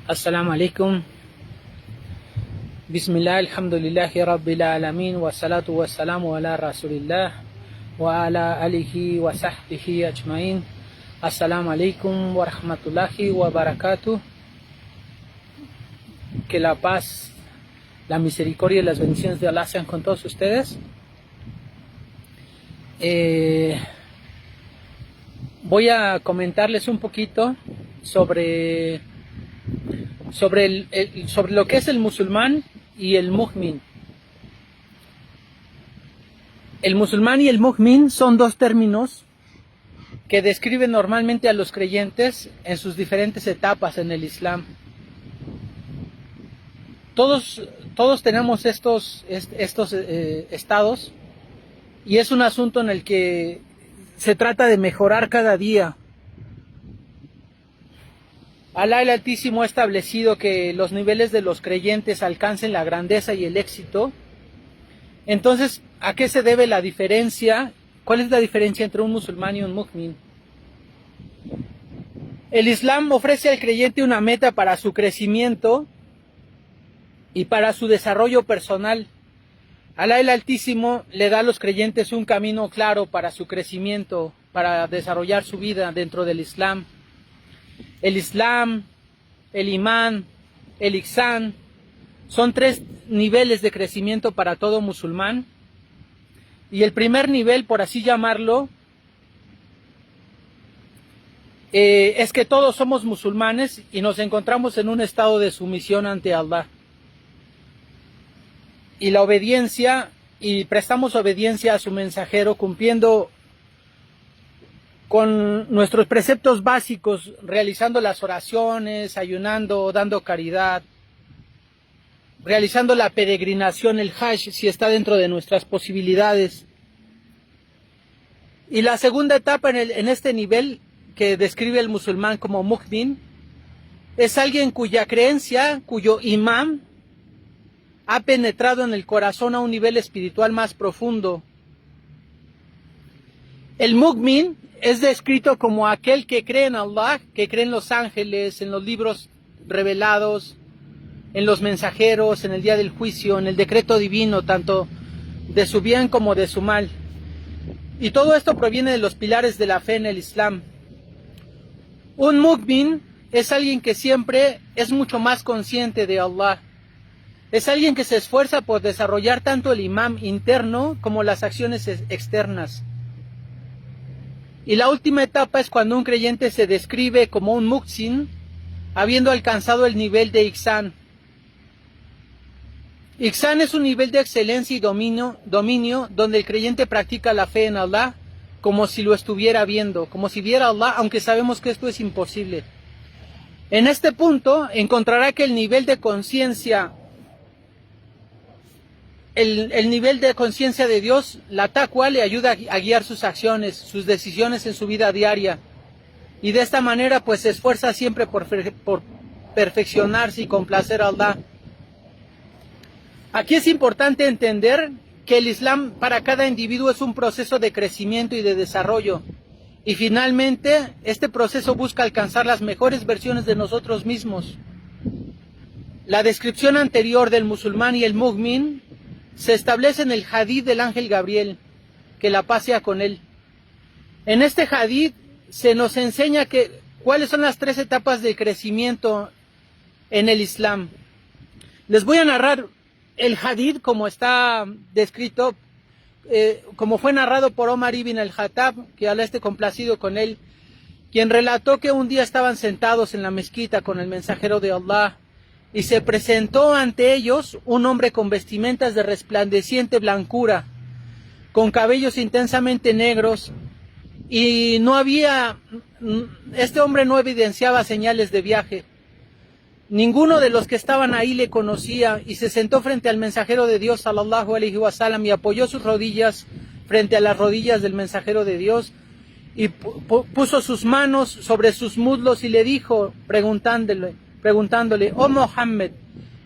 Assalamu alaikum. Bismillah, alhamdulillahi rabbil alamin, wa salatu wa salamu ala rasulillah, wa ala alihi wa sahbihi ajmain. Assalamu alaikum wa rahmatullahi wa barakatuh. Que la paz, la misericordia y las bendiciones de Allah sean con todos ustedes. Voy a comentarles un poquito sobre lo que es el musulmán y el mu'min. El musulmán y el mu'min son dos términos que describen normalmente a los creyentes en sus diferentes etapas en el Islam. Todos tenemos estos estados, y es un asunto en el que se trata de mejorar cada día. Alá el Altísimo ha establecido que los niveles de los creyentes alcancen la grandeza y el éxito. Entonces, ¿a qué se debe la diferencia? ¿Cuál es la diferencia entre un musulmán y un mu'min? El Islam ofrece al creyente una meta para su crecimiento y para su desarrollo personal. Alá el Altísimo le da a los creyentes un camino claro para su crecimiento, para desarrollar su vida dentro del Islam. El Islam, el Imán, el Ihsán son tres niveles de crecimiento para todo musulmán. Y el primer nivel, por así llamarlo, es que todos somos musulmanes y nos encontramos en un estado de sumisión ante Allah. Y la obediencia, y prestamos obediencia a su mensajero cumpliendo con nuestros preceptos básicos, realizando las oraciones, ayunando, dando caridad, realizando la peregrinación, el Hajj, si está dentro de nuestras posibilidades. Y la segunda etapa en este nivel que describe el musulmán como mu'min, es alguien cuya creencia, cuyo imán, ha penetrado en el corazón a un nivel espiritual más profundo. El mu'min es descrito como aquel que cree en Allah, que cree en los ángeles, en los libros revelados, en los mensajeros, en el día del juicio, en el decreto divino, tanto de su bien como de su mal. Y todo esto proviene de los pilares de la fe en el Islam. Un mu'min es alguien que siempre es mucho más consciente de Allah. Es alguien que se esfuerza por desarrollar tanto el imán interno como las acciones externas. Y la última etapa es cuando un creyente se describe como un muhsin, habiendo alcanzado el nivel de ihsán. Ihsán es un nivel de excelencia y dominio donde el creyente practica la fe en Allah como si lo estuviera viendo, como si viera a Allah, aunque sabemos que esto es imposible. En este punto encontrará que el nivel de conciencia, el nivel de conciencia de Dios, la taqwa, le ayuda a guiar sus acciones, sus decisiones en su vida diaria. Y de esta manera pues se esfuerza siempre por perfeccionarse y complacer a Allah. Aquí es importante entender que el Islam para cada individuo es un proceso de crecimiento y de desarrollo. Y finalmente este proceso busca alcanzar las mejores versiones de nosotros mismos. La descripción anterior del musulmán y el mu'min se establece en el hadith del ángel Gabriel, que la paz sea con él. En este hadith se nos enseña cuáles son las tres etapas de crecimiento en el Islam. Les voy a narrar el hadith como está descrito, como fue narrado por Omar ibn al-Khattab, que Allah esté complacido con él, quien relató que un día estaban sentados en la mezquita con el mensajero de Allah, y se presentó ante ellos un hombre con vestimentas de resplandeciente blancura, con cabellos intensamente negros, y este hombre no evidenciaba señales de viaje. Ninguno de los que estaban ahí le conocía, y se sentó frente al mensajero de Dios, sallallahu alaihi wasallam, y apoyó sus rodillas frente a las rodillas del mensajero de Dios, y puso sus manos sobre sus muslos y le dijo, preguntándole, oh Mohammed,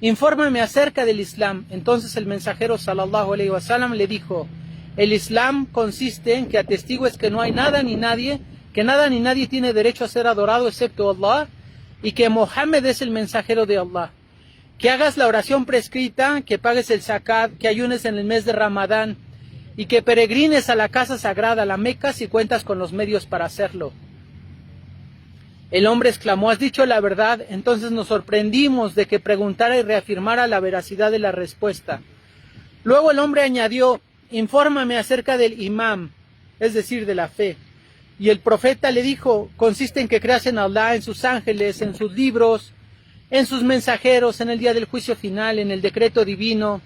infórmame acerca del Islam. Entonces el mensajero sallallahu alaihi wasallam le dijo, el Islam consiste en que atestigues que no hay nada ni nadie, que nada ni nadie tiene derecho a ser adorado excepto Allah, y que Mohammed es el mensajero de Allah. Que hagas la oración prescrita, que pagues el zakat, que ayunes en el mes de Ramadán y que peregrines a la casa sagrada, la Meca, si cuentas con los medios para hacerlo. El hombre exclamó, ¿has dicho la verdad? Entonces nos sorprendimos de que preguntara y reafirmara la veracidad de la respuesta. Luego el hombre añadió, infórmame acerca del imam, es decir, de la fe. Y el profeta le dijo, consiste en que creas en Allah, en sus ángeles, en sus libros, en sus mensajeros, en el día del juicio final, en el decreto divino,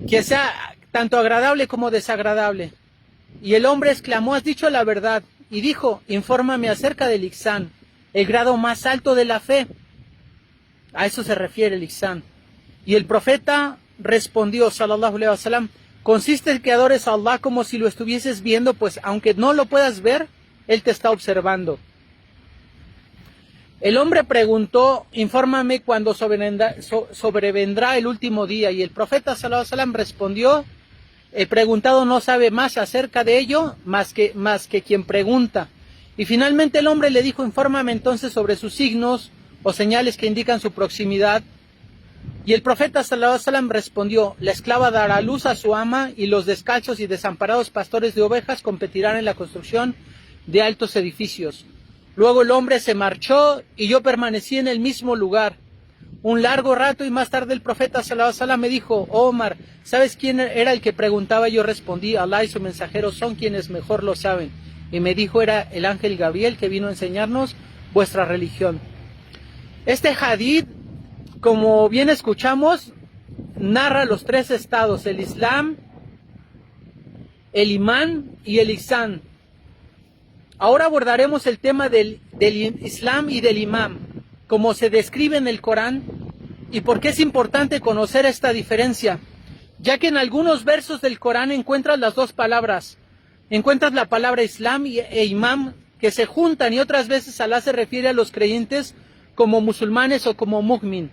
que sea tanto agradable como desagradable. Y el hombre exclamó, has dicho la verdad. Y dijo, infórmame acerca del ihsán, el grado más alto de la fe. A eso se refiere el ihsán. Y el profeta respondió, sallallahu alaihi wasallam, consiste en que adores a Allah como si lo estuvieses viendo, pues aunque no lo puedas ver, Él te está observando. El hombre preguntó, infórmame cuando sobrevendrá el último día. Y el profeta sallallahu alaihi wasallam respondió, el preguntado no sabe más acerca de ello más que quien pregunta. Y finalmente el hombre le dijo, infórmame entonces sobre sus signos o señales que indican su proximidad. Y el profeta sallallahu alaihi wasallam respondió, la esclava dará luz a su ama y los descalzos y desamparados pastores de ovejas competirán en la construcción de altos edificios. Luego el hombre se marchó y yo permanecí en el mismo lugar un largo rato y más tarde el profeta sallallahu alaihi wasallam me dijo, oh Omar, ¿sabes quién era el que preguntaba? Yo respondí, Allah y su mensajero son quienes mejor lo saben. Y me dijo, era el ángel Gabriel que vino a enseñarnos vuestra religión. Este hadith, como bien escuchamos, narra los tres estados, el Islam, el Imán y el Ihsán. Ahora abordaremos el tema del Islam y del Imán, como se describe en el Corán, y por qué es importante conocer esta diferencia, ya que en algunos versos del Corán encuentras las dos palabras, encuentras la palabra Islam e Imán que se juntan, y otras veces Alá se refiere a los creyentes como musulmanes o como mu'min.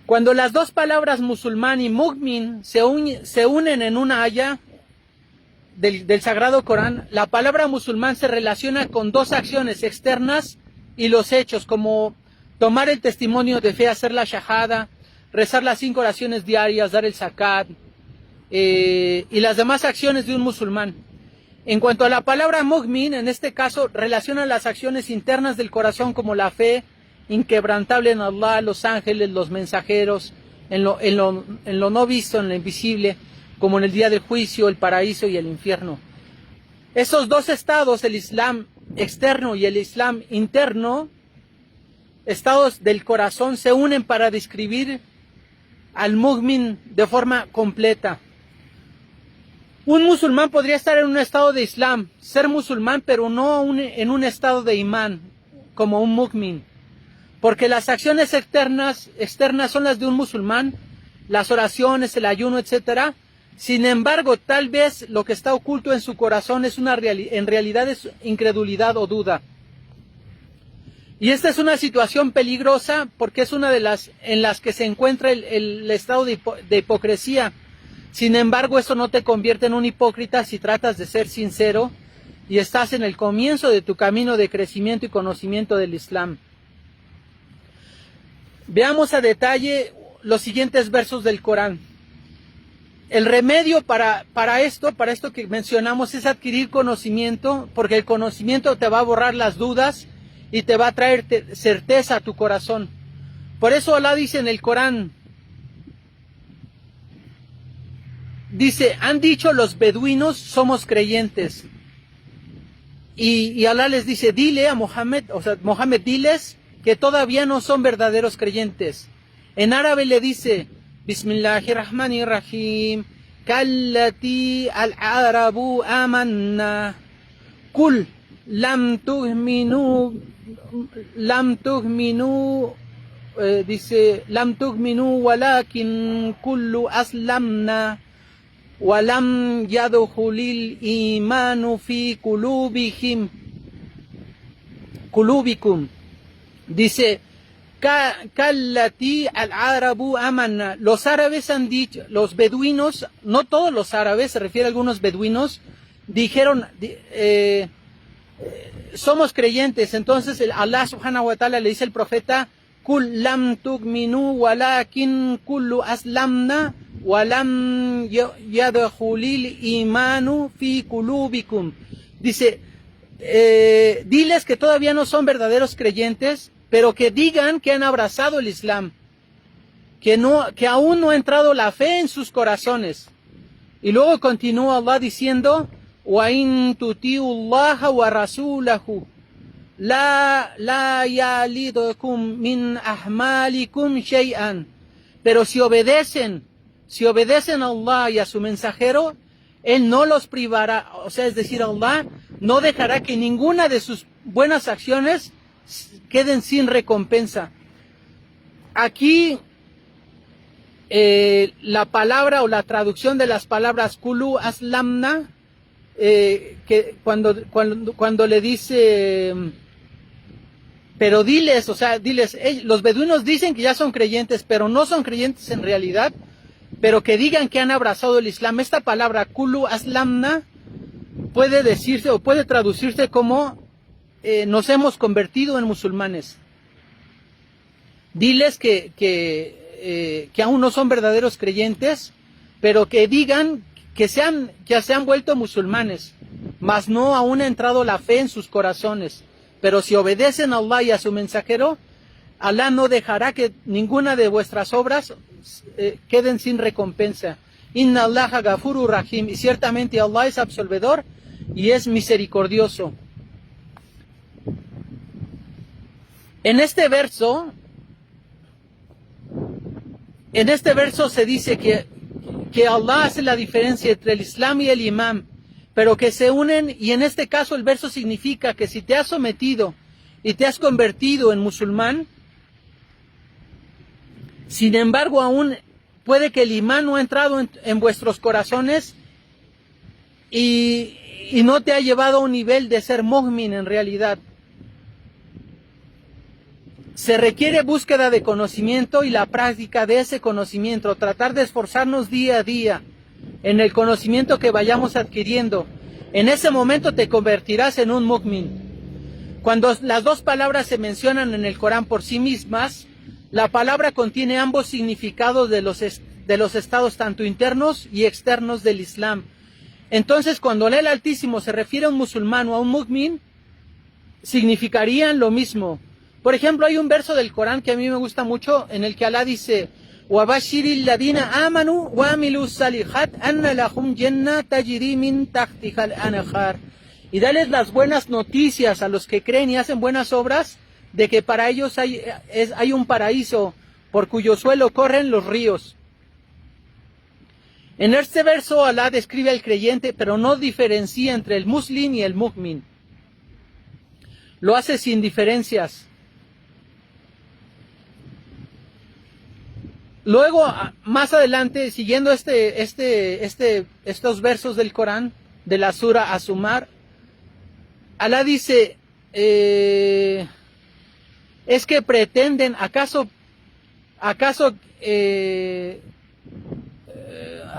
Cuando las dos palabras musulmán y mu'min se unen en una aya del Sagrado Corán, la palabra musulmán se relaciona con dos acciones externas y los hechos, como tomar el testimonio de fe, hacer la shahada, rezar las 5 oraciones diarias, dar el zakat y las demás acciones de un musulmán. En cuanto a la palabra mu'min, en este caso relaciona las acciones internas del corazón como la fe inquebrantable en Allah, los ángeles, los mensajeros, en lo no visto, en lo invisible, como en el día del juicio, el paraíso y el infierno. Esos dos estados, el Islam externo y el Islam interno, estados del corazón, se unen para describir al mu'min de forma completa. Un musulmán podría estar en un estado de Islam, ser musulmán, pero no en un estado de imán, como un mu'min. Porque las acciones externas son las de un musulmán, las oraciones, el ayuno, etc. Sin embargo, tal vez lo que está oculto en su corazón es en realidad es incredulidad o duda. Y esta es una situación peligrosa porque es una de las en las que se encuentra el estado de hipocresía. Sin embargo, eso no te convierte en un hipócrita si tratas de ser sincero y estás en el comienzo de tu camino de crecimiento y conocimiento del Islam. Veamos a detalle los siguientes versos del Corán. El remedio para esto que mencionamos, es adquirir conocimiento, porque el conocimiento te va a borrar las dudas y te va a traer certeza a tu corazón. Por eso Allah dice en el Corán, dice, han dicho los beduinos, somos creyentes. Y Allah les dice, dile a Mohammed, Mohammed, diles que todavía no son verdaderos creyentes. En árabe le dice, Bismillahirrahmanirrahim, Kallati al-arabu amanna, Kul lam tu'minu, dice, lam tu'minu walakin kullu aslamna, walam yadkhulil imanu fi qulubikum. Dice, Kallati al-arabu amanna. Los árabes han dicho, los beduinos, no todos los árabes, se refiere a algunos beduinos, dijeron, somos creyentes. Entonces Allah subhanahu wa ta'ala le dice al profeta, Kul lam tu'minu walakin kullu aslamna walam yadkhulil imanu fi qulubikum. Dice, diles que todavía no son verdaderos creyentes, pero que digan que han abrazado el Islam, que aún no ha entrado la fe en sus corazones. Y luego continúa Allah diciendo, wa in tuti'ullaha wa rasulahu la yalidukum min ahmalikum shay'an. Pero si obedecen a Allah y a su mensajero, Él no los privará, o sea, es decir, Allah no dejará que ninguna de sus buenas acciones queden sin recompensa. Aquí la palabra o la traducción de las palabras Kulu Aslamna, que cuando le dice, pero diles, o sea, diles, los beduinos dicen que ya son creyentes, pero no son creyentes en realidad, pero que digan que han abrazado el Islam. Esta palabra Kulu Aslamna puede decirse o puede traducirse como nos hemos convertido en musulmanes. Diles que aún no son verdaderos creyentes, pero que digan que se han vuelto musulmanes, mas no aún ha entrado la fe en sus corazones. Pero si obedecen a Allah y a su mensajero, Allah no dejará que ninguna de vuestras obras queden sin recompensa. Inna Allaha Ghafurur Rahim. Y ciertamente Allah es absolvedor y es misericordioso. En este verso se dice que Allah hace la diferencia entre el Islam y el Imán, pero que se unen, y en este caso el verso significa que si te has sometido y te has convertido en musulmán, sin embargo aún puede que el Imán no ha entrado en vuestros corazones y no te ha llevado a un nivel de ser mu'min en realidad. Se requiere búsqueda de conocimiento y la práctica de ese conocimiento, tratar de esforzarnos día a día en el conocimiento que vayamos adquiriendo. En ese momento te convertirás en un mu'min. Cuando las dos palabras se mencionan en el Corán por sí mismas, la palabra contiene ambos significados de los estados tanto internos y externos del Islam. Entonces, cuando el Altísimo se refiere a un musulmán o a un mu'min, significarían lo mismo. Por ejemplo, hay un verso del Corán que a mí me gusta mucho, en el que Alá dice, وَبَشِّرِ الَّذِينَ آمَنُوا وَعَمِلُوا الصَّالِحَاتِ أَنَّ لَهُمْ جَنَّاتٍ تَجْرِي مِنْ تَحْتِهَا الْأَنْهَارُ. Y dales las buenas noticias a los que creen y hacen buenas obras, de que para ellos hay un paraíso por cuyo suelo corren los ríos. En este verso Alá describe al creyente, pero no diferencia entre el muslim y el mu'min. Lo hace sin diferencias. Luego, más adelante, siguiendo estos versos del Corán, de la Sura Az-Zumar, Alá dice, es que pretenden, ¿acaso, a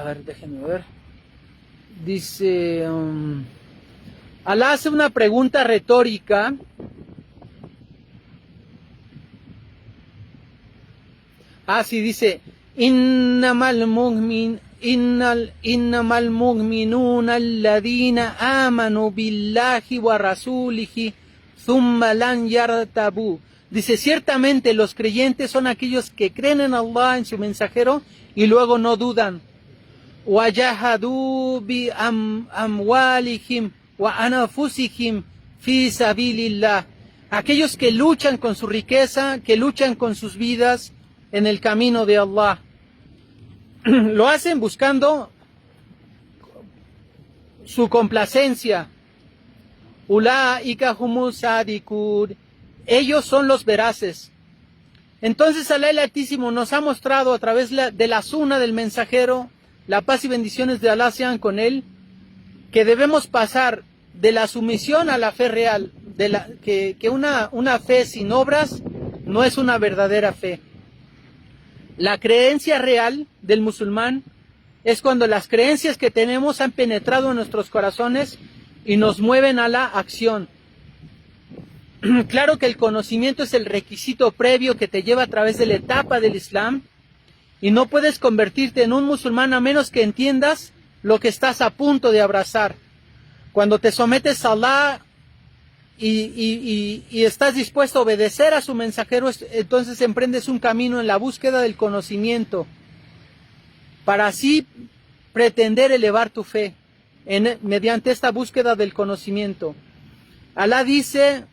ver, déjenme ver, dice, Alá hace una pregunta retórica. Sí, dice, innamal mu'minuna alladhina amanu billahi wa rasulihi thumma lan yartabu. Dice, ciertamente los creyentes son aquellos que creen en Allah, en su mensajero, y luego no dudan. Wa jahadu bi amwalihim wa anfusihim fi sabilillah. Aquellos que luchan con su riqueza, que luchan con sus vidas en el camino de Allah. Lo hacen buscando su complacencia. Ulaika humus sadiqun. Ellos son los veraces. Entonces Alá el Altísimo nos ha mostrado a través de la suna del mensajero, la paz y bendiciones de Alá sean con él, que debemos pasar de la sumisión a la fe real, que una fe sin obras no es una verdadera fe. La creencia real del musulmán es cuando las creencias que tenemos han penetrado en nuestros corazones y nos mueven a la acción. Claro que el conocimiento es el requisito previo que te lleva a través de la etapa del Islam, y no puedes convertirte en un musulmán a menos que entiendas lo que estás a punto de abrazar. Cuando te sometes a Allah y estás dispuesto a obedecer a su mensajero, entonces emprendes un camino en la búsqueda del conocimiento, para así pretender elevar tu fe mediante esta búsqueda del conocimiento. Alá dice: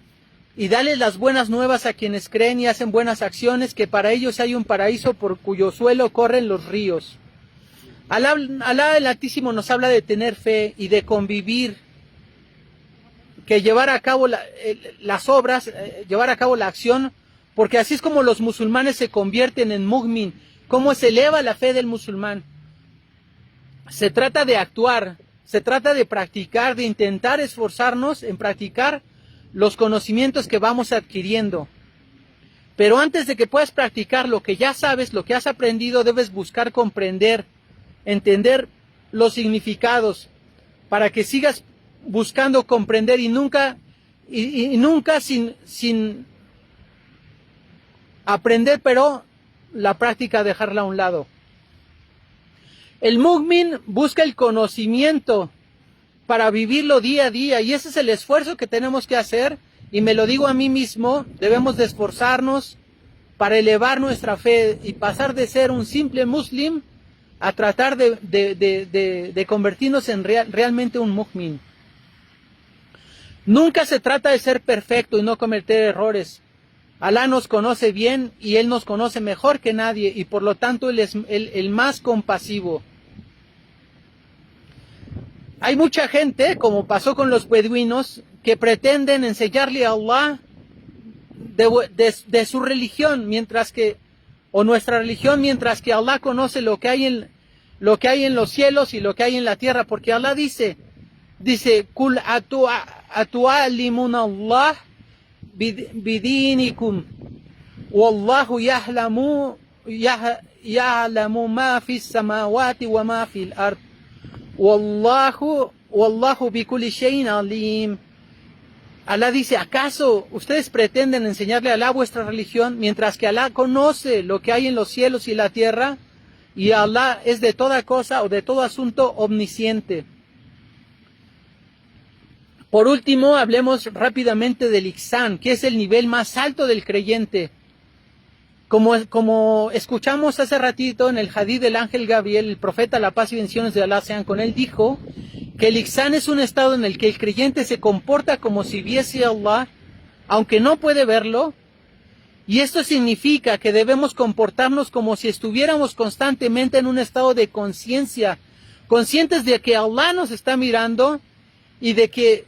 y dale las buenas nuevas a quienes creen y hacen buenas acciones, que para ellos hay un paraíso por cuyo suelo corren los ríos. Alá el Altísimo nos habla de tener fe y de convivir, que llevar a cabo las obras, llevar a cabo la acción, porque así es como los musulmanes se convierten en mu'min, cómo se eleva la fe del musulmán. Se trata de actuar, se trata de practicar, de intentar esforzarnos en practicar los conocimientos que vamos adquiriendo. Pero antes de que puedas practicar lo que ya sabes, lo que has aprendido, debes buscar comprender, entender los significados, para que sigas buscando comprender y nunca sin aprender, pero la práctica dejarla a un lado. El mu'min busca el conocimiento para vivirlo día a día, y ese es el esfuerzo que tenemos que hacer, y me lo digo a mí mismo: debemos de esforzarnos para elevar nuestra fe y pasar de ser un simple muslim a tratar de convertirnos en realmente un mu'min. Nunca se trata de ser perfecto y no cometer errores. Alá nos conoce bien y Él nos conoce mejor que nadie, y por lo tanto Él es el más compasivo. Hay mucha gente, como pasó con los beduinos, que pretenden enseñarle a Allah de su religión, o nuestra religión, mientras que Allah conoce lo que hay en los cielos y lo que hay en la tierra, porque Allah dice: Kul atu'allimuna Allah bidinikum wallahu ya'lamu ma fis samawati wa ma fil ard wallahu bikulli shay'in alim. Alá dice: ¿acaso ustedes pretenden enseñarle a Alá vuestra religión, mientras que Alá conoce lo que hay en los cielos y la tierra, y Alá es de toda cosa o de todo asunto omnisciente? Por último, hablemos rápidamente del ihsán, que es el nivel más alto del creyente. Como escuchamos hace ratito en el hadith del ángel Gabriel, el profeta, la paz y bendiciones de Alá sean con él, dijo que el ihsán es un estado en el que el creyente se comporta como si viese a Allah, aunque no puede verlo, y esto significa que debemos comportarnos como si estuviéramos constantemente en un estado de conciencia, conscientes de que Allah nos está mirando y de que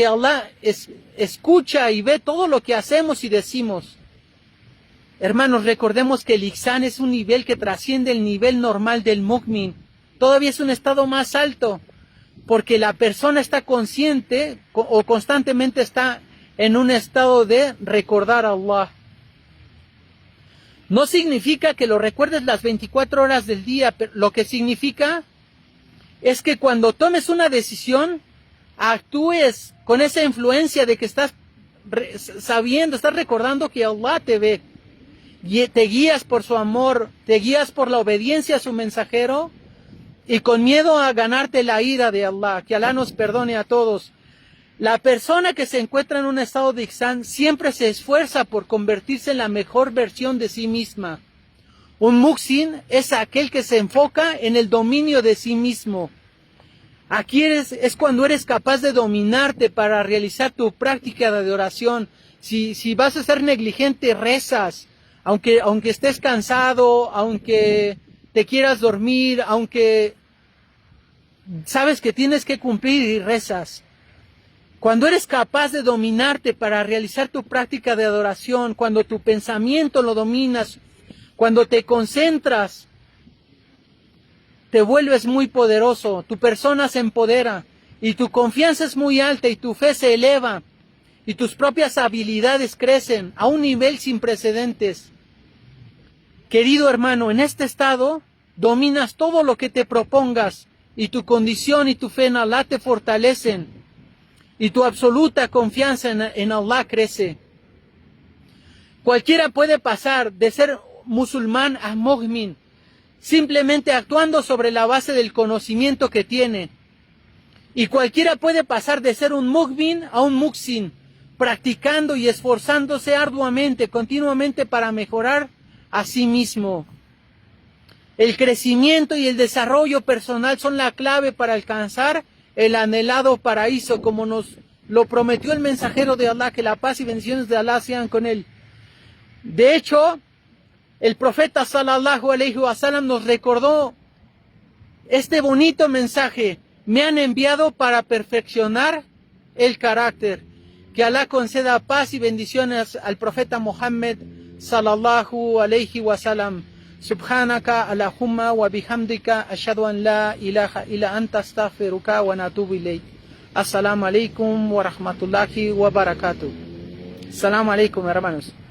Allah escucha y ve todo lo que hacemos y decimos. Hermanos, recordemos que el ihsán es un nivel que trasciende el nivel normal del mu'min. Todavía es un estado más alto, porque la persona está consciente o constantemente está en un estado de recordar a Allah. No significa que lo recuerdes las 24 horas del día, pero lo que significa es que cuando tomes una decisión, actúes con esa influencia de que estás estás recordando que Allah te ve, y te guías por su amor, te guías por la obediencia a su mensajero, y con miedo a ganarte la ira de Allah. Que Allah nos perdone a todos. La persona que se encuentra en un estado de ihsán siempre se esfuerza por convertirse en la mejor versión de sí misma. Un muhsin es aquel que se enfoca en el dominio de sí mismo. Aquí es cuando eres capaz de dominarte para realizar tu práctica de oración. Si vas a ser negligente, rezas. Aunque estés cansado, aunque te quieras dormir, aunque sabes que tienes que cumplir, y rezas. Cuando eres capaz de dominarte para realizar tu práctica de adoración, cuando tu pensamiento lo dominas, cuando te concentras, te vuelves muy poderoso, tu persona se empodera y tu confianza es muy alta y tu fe se eleva y tus propias habilidades crecen a un nivel sin precedentes. Querido hermano, en este estado dominas todo lo que te propongas y tu condición y tu fe en Allah te fortalecen. y tu absoluta confianza en Allah crece. Cualquiera puede pasar de ser musulmán a mu'min, simplemente actuando sobre la base del conocimiento que tiene. Y cualquiera puede pasar de ser un mu'min a un muhsin, practicando y esforzándose arduamente, continuamente para mejorar a sí mismo. El crecimiento y el desarrollo personal son la clave para alcanzar el anhelado paraíso, como nos lo prometió el mensajero de Allah, que la paz y bendiciones de Allah sean con él. De hecho, el profeta sallallahu alaihi wasallam nos recordó este bonito mensaje: me han enviado para perfeccionar el carácter. Que Allah conceda paz y bendiciones al profeta Muhammad sallallahu alaihi wasallam. Subhanaka Allahumma wa bihamdika ashhadu an la ilaha illa anta astaghfiruka wa atubu ilayk. Assalamu alaikum wa rahmatullahi wa barakatuh. Assalamu alaikum, hermanos.